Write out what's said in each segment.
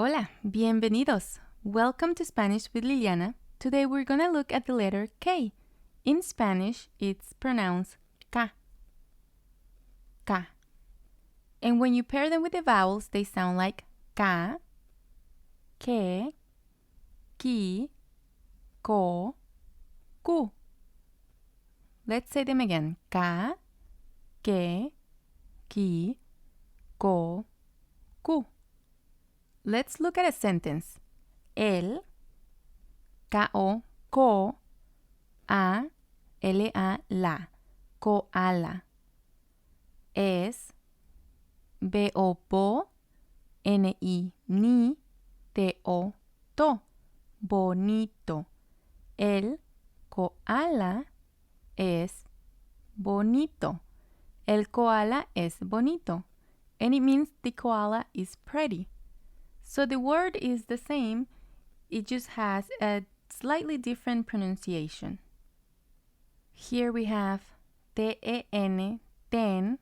Hola, bienvenidos. Welcome to Spanish with Liliana. Today we're going to look at the letter K. In Spanish, it's pronounced K. K. And when you pair them with the vowels, they sound like K, que, ki, ko, ku. Let's say them again. K, que, ki, ko, ku. Let's look at a sentence. Él, K-O, ko, a, L-A, la, koala. Es, B-O, bo, N-I, ni, T-O, to, bonito. El koala es bonito. El koala es bonito. And it means the koala is pretty. So the word is the same, it just has a slightly different pronunciation. Here we have T-E-N, ten,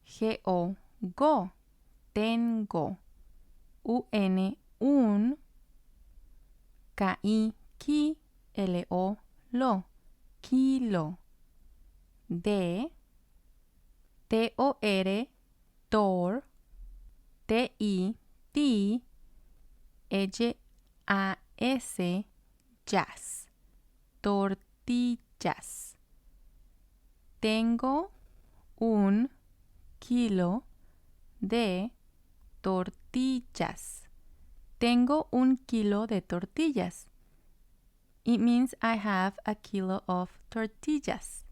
G-O, go, tengo. U-N, un, K-I, ki, L-O, lo, kilo. De, T-O-R, tor, T-I, ti, E-Y-A-S, jazz, tortillas. Tengo un kilo de tortillas. Tengo un kilo de tortillas. It means I have a kilo of tortillas.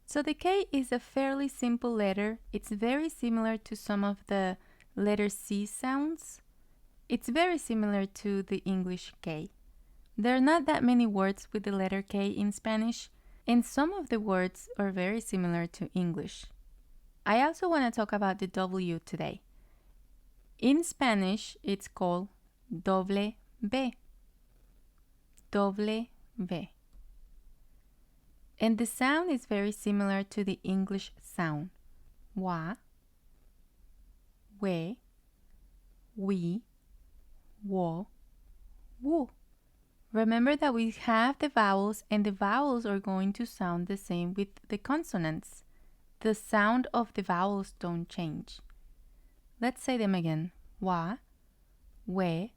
So the K is a fairly simple letter. It's very similar to some of the letter C sounds. It's very similar to the English K. There are not that many words with the letter K in Spanish, and some of the words are very similar to English. I also want to talk about the W today. In Spanish, it's called doble V. Doble V. And the sound is very similar to the English sound. Wa, we, wo, wu. Remember that we have the vowels, and the vowels are going to sound the same with the consonants. The sound of the vowels don't change. Let's say them again. Wa, we,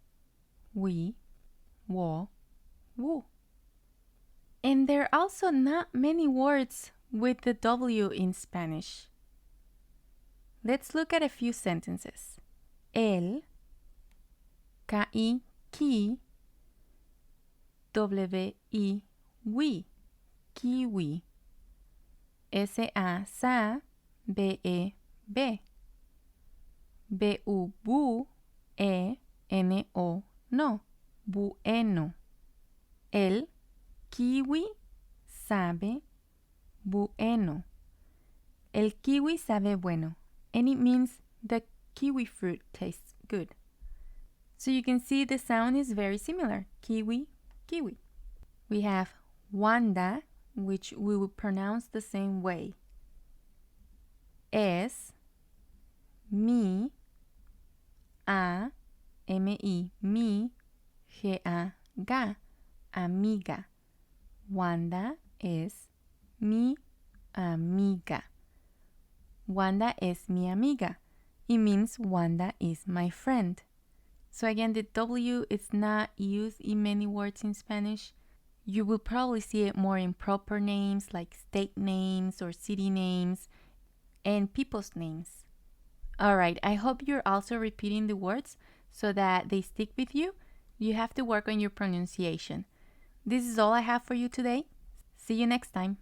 wo, wu. And there are also not many words with the W in Spanish. Let's look at a few sentences. El, K-I, ki, W-I, wi, kiwi. S-A, sa, B-E, be. B-U, bu, E-N-O, no, bueno. El kiwi sabe bueno. El kiwi sabe bueno. And it means the kiwi fruit tastes good. So you can see the sound is very similar. Kiwi, kiwi. We have Wanda, which we will pronounce the same way. Es, mi, a, M-I, mi, G-A, ga, amiga. Wanda es mi amiga. Wanda es mi amiga. It means Wanda is my friend. So again, the W is not used in many words in Spanish. You will probably see it more in proper names like state names or city names and people's names. Alright, I hope you're also repeating the words so that they stick with you. You have to work on your pronunciation. This is all I have for you today. See you next time.